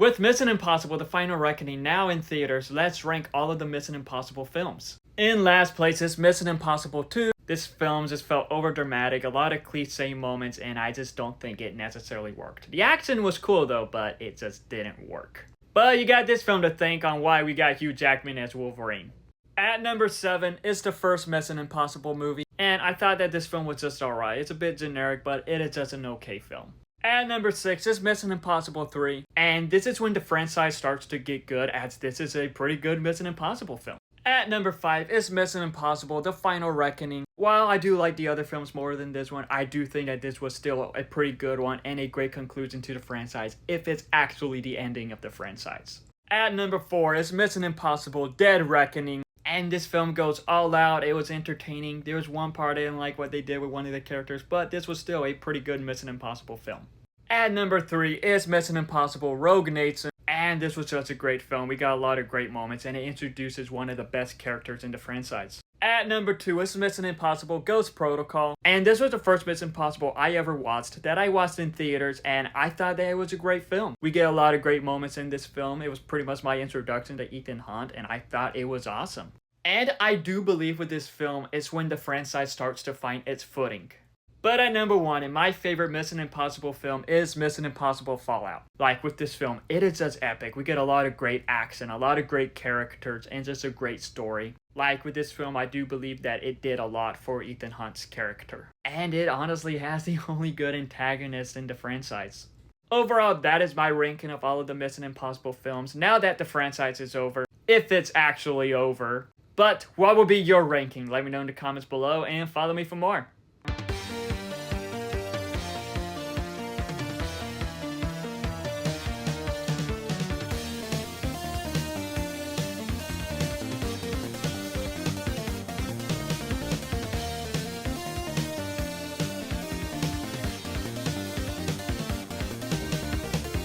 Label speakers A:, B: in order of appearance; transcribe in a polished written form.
A: With Mission Impossible The Final Reckoning now in theaters, let's rank all of the Mission Impossible films. In last place is Mission Impossible 2. This film just felt overdramatic, a lot of cliche moments, and I just don't think it necessarily worked. The action was cool though, but it just didn't work. But you got this film to thank on why we got Hugh Jackman as Wolverine. At number 7 is the first Mission Impossible movie, and I thought that this film was just alright. It's a bit generic, but it is just an okay film. At number 6 is Mission Impossible 3, and this is when the franchise starts to get good, as this is a pretty good Mission Impossible film. At number 5 is Mission Impossible The Final Reckoning. While I do like the other films more than this one, I do think that this was still a pretty good one and a great conclusion to the franchise if it's actually the ending of the franchise. At number 4 is Mission Impossible Dead Reckoning. And this film goes all out. It was entertaining. There was one part I didn't like what they did with one of the characters, but this was still a pretty good Mission Impossible film. At number 3 is Mission Impossible Rogue Nation, and this was just a great film. We got a lot of great moments, and it introduces one of the best characters in the franchise. At number 2 is Mission Impossible Ghost Protocol, and this was the first Mission Impossible I ever watched, that I watched in theaters, and I thought that it was a great film. We get a lot of great moments in this film. It was pretty much my introduction to Ethan Hunt, and I thought it was awesome. And I do believe with this film is when the franchise starts to find its footing. But at number 1, and my favorite Mission Impossible film is Mission Impossible Fallout. Like with this film, it is just epic. We get a lot of great action, a lot of great characters, and just a great story. Like with this film, I do believe that it did a lot for Ethan Hunt's character. And it honestly has the only good antagonist in the franchise. Overall, that is my ranking of all of the Mission Impossible films now that the franchise is over. If it's actually over. But what will be your ranking? Let me know in the comments below and follow me for more.